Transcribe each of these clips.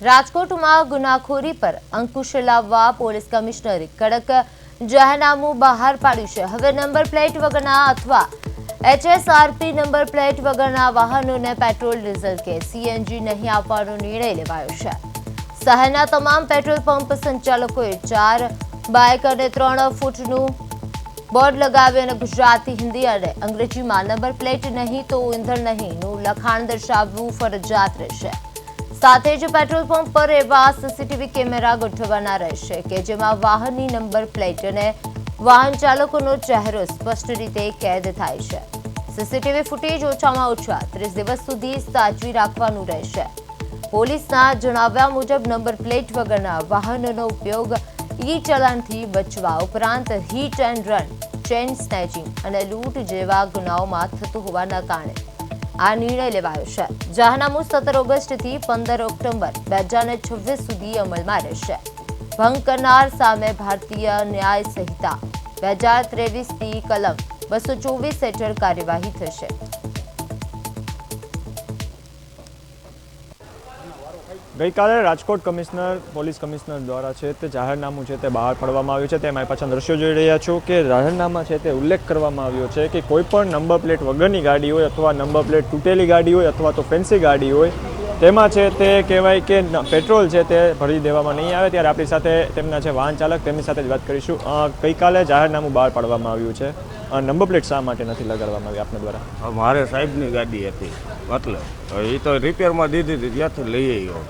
રાજકોટમાં ગુનાખોરી પર અંકુશ લાવવા પોલીસ કમિશનરે કડક જાહેરનામું બહાર પાડ્યું છે। હવે નંબર પ્લેટ વગરના અથવા HSRP નંબર પ્લેટ વગરના વાહનોને પેટ્રોલ, ડીઝલ કે CNG નહીં આપવાનો નિર્ણય લેવાયો છે। શહેરના તમામ પેટ્રોલ પંપ સંચાલકોએ 4 બાઇક અને 3 ફૂટનું બોર્ડ લગાવી અને ગુજરાતી, હિન્દી અને અંગ્રેજીમાં નંબર પ્લેટ નહીં તો ઈંધણ નહીંનું લખાણ દર્શાવવું ફરજિયાત રહેશે। સાથે જ પેટ્રોલ પંપ પર એવા સીસીટીવી કેમેરા ગોઠવવાના રહેશે કે જેમાં વાહનની નંબર પ્લેટ અને વાહન ચાલકોનો ચહેરો સ્પષ્ટ રીતે કેદ થાય છે। સીસીટીવી ફૂટેજ ઓછામાં ઓછા 30 દિવસ સુધી સાચવી રાખવાનું રહેશે। પોલીસના જણાવ્યા મુજબ નંબર પ્લેટ વગરના વાહનોનો ઉપયોગ ઈ-ચલાણથી બચવા ઉપરાંત hit and run, chain snatching અને લૂંટ જેવા ગુનાઓમાં થતું હોવાના કારણે આ નિર્ણય લેવાયો છે। જાહેરનામું 17 ઓગસ્ટથી 15 ઓક્ટોબર 2026 સુધી અમલમાં રહેશે। ભંગ કરનાર સામે ભારતીય ન્યાય સંહિતા 2023ની કલમ 224 હેઠળ કાર્યવાહી થશે। ગઈકાલે રાજકોટ પોલીસ કમિશનર દ્વારા છે તે જાહેરનામું છે તે બહાર પાડવામાં આવ્યું છે। તે મારી પાછળ દ્રશ્યો જોઈ રહ્યા છો કે જાહેરનામા છે તે ઉલ્લેખ કરવામાં આવ્યો છે કે કોઈ પણ નંબર પ્લેટ વગરની ગાડી હોય અથવા નંબર પ્લેટ તૂટેલી ગાડી હોય અથવા તો ફેન્સી ગાડી હોય તેમાં છે તે કહેવાય કે પેટ્રોલ છે તે ભરી દેવામાં નહીં આવે। ત્યારે આપણી સાથે તેમના છે વાહન ચાલક, તેમની સાથે જ વાત કરીશું। ગઈકાલે જાહેરનામું બહાર પાડવામાં આવ્યું છે, નંબર પ્લેટ શા માટે નથી લગાડવામાં આવી આપના દ્વારા? મારે સાહેબની ગાડી હતી એટલે એ તો રિપેરમાં દીધી હતી, ત્યાંથી લઈ આવ્યો।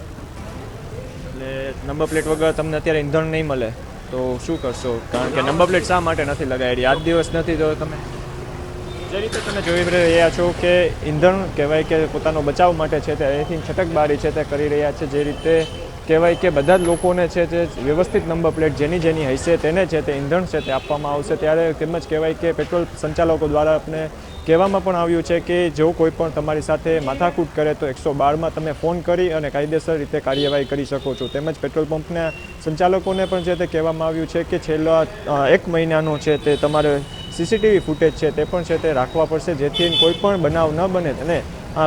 એટલે નંબર પ્લેટ વગર તમને અત્યારે ઈંધણ નહીં મળે તો શું કરશો? કારણ કે નંબર પ્લેટ શા માટે નથી લગાવેલી? આજ દિવસ નથી તો તમે જે રીતે તમે જોઈ રહ્યા છો કે ઈંધણ કહેવાય કે પોતાનો બચાવ માટે છે તે અહીંથી છટકબારી છે તે કરી રહ્યા છે। જે રીતે કહેવાય કે બધા જ લોકોને છે તે વ્યવસ્થિત નંબર પ્લેટ જેની હશે તેને છે તે ઈંધણ છે તે આપવામાં આવશે। ત્યારે તેમજ કહેવાય કે પેટ્રોલ સંચાલકો દ્વારા આપણે કહેવામાં પણ આવ્યું છે કે જો કોઈ પણ તમારી સાથે માથાકૂટ કરે તો 112માં તમે ફોન કરી અને કાયદેસર રીતે કાર્યવાહી કરી શકો છો। તેમજ પેટ્રોલ પંપના સંચાલકોને પણ છે તે કહેવામાં આવ્યું છે કે છેલ્લા 1 મહિનાનો છે તે તમારે સીસીટીવી ફૂટેજ છે તે પણ છે તે રાખવા પડશે, જેથી કોઈ પણ બનાવ ન બને અને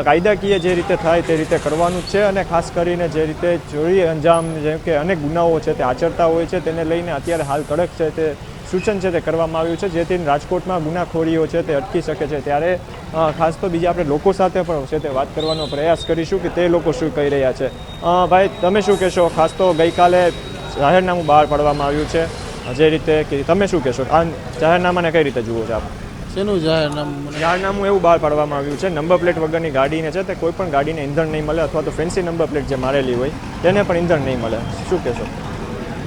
કાયદાકીય જે રીતે થાય તે રીતે કરવાનું જ છે। અને ખાસ કરીને જે રીતે ચોરી અંજામ જેમ કે અનેક ગુનાઓ છે તે આચરતા હોય છે તેને લઈને અત્યારે હાલ કડક છે તે સૂચન છે તે કરવામાં આવ્યું છે, જેથી રાજકોટમાં ગુનાખોરીઓ છે તે અટકી શકે છે। ત્યારે ખાસ તો બીજા આપણે લોકો સાથે પણ છે તે વાત કરવાનો પ્રયાસ કરીશું કે તે લોકો શું કહી રહ્યા છે। ભાઈ, તમે શું કહેશો? ખાસ તો ગઈકાલે જાહેરનામું બહાર પાડવામાં આવ્યું છે, જે રીતે કે તમે શું કહેશો? આ જાહેરનામાને કઈ રીતે જુઓ છો આપ? શેનું જાહેરનામું? જાહેરનામું એવું બહાર પાડવામાં આવ્યું છે નંબર પ્લેટ વગરની ગાડીને છે તે કોઈ પણ ગાડીને ઈંધણ નહીં મળે અથવા તો ફેન્સી નંબર પ્લેટ જે મારેલી હોય તેને પણ ઈંધણ નહીં મળે। શું કહેશો?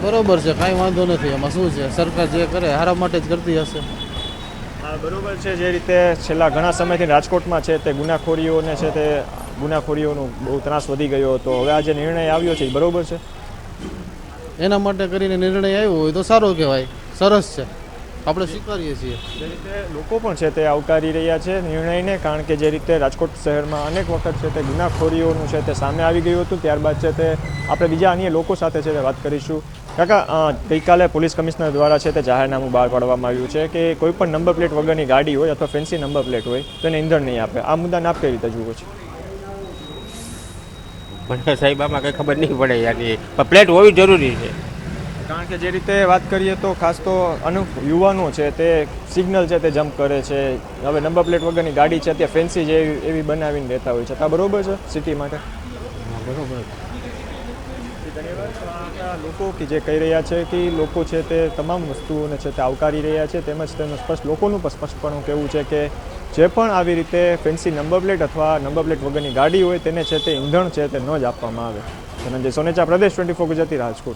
બરોબર છે, કાંઈ વાંધો નથી। એમાં શું છે, સરકાર જે કરે હારા માટે જ કરતી હશે। બરોબર છે। જે રીતે છેલ્લા ઘણા સમયથી રાજકોટમાં છે તે ગુનાખોરીઓને છે તે ગુનાખોરીઓનો બહુ ત્રાસ વધી ગયો હતો, હવે આ જે નિર્ણય આવ્યો છે એ બરોબર છે? એના માટે કરીને નિર્ણય આવ્યો હોય તો સારો કહેવાય, સરસ છે, આપણે સ્વીકારીએ છીએ। જે રીતે લોકો પણ છે તે આવકારી રહ્યા છે નિર્ણયને, કારણ કે જે રીતે રાજકોટ શહેરમાં અનેક વખત છે તે ગુનાખોરીઓનું છે તે સામે આવી ગયું હતું। ત્યારબાદ છે તે આપણે બીજા અન્ય લોકો સાથે છે તે વાત કરીશું। કાકા, ગઈકાલે પોલીસ કમિશનર દ્વારા છે તે જાહેરનામું બહાર પાડવામાં આવ્યું છે કે કોઈ પણ નંબર પ્લેટ વગરની ગાડી હોય અથવા ફેન્સી નંબર પ્લેટ હોય તો એને ઈંધણ નહીં આપે। આ મુદ્દાને આપ કઈ રીતે જુઓ છો? મને સાહેબ આમાં કંઈ ખબર નહીં પડે યાર, પણ પ્લેટ હોવી જરૂરી છે। કારણ કે જે રીતે વાત કરીએ તો ખાસ તો અમુક યુવાનો છે તે સિગ્નલ છે તે જમ્પ કરે છે, હવે નંબર પ્લેટ વગરની ગાડી છે ત્યાં ફેન્સી જે એવી બનાવીને રહેતા હોય છે। આ બરોબર છે સિટી માટે? બરોબર। લોકો કે જે કહી રહ્યા છે કે લોકો છે તે તમામ વસ્તુઓને છે તે આવકારી રહ્યા છે, તેમજ તેનું લોકોનું પણ સ્પષ્ટપણું કહેવું છે કે જે પણ આવી રીતે ફેન્સી નંબર પ્લેટ અથવા નંબર પ્લેટ વગરની ગાડી હોય તેને છે તે ઈંધણ છે તે ન જ આપવામાં આવે। ધનંજય સોનેચા, પ્રદેશ 24 ગુજરાતી, રાજકોટ।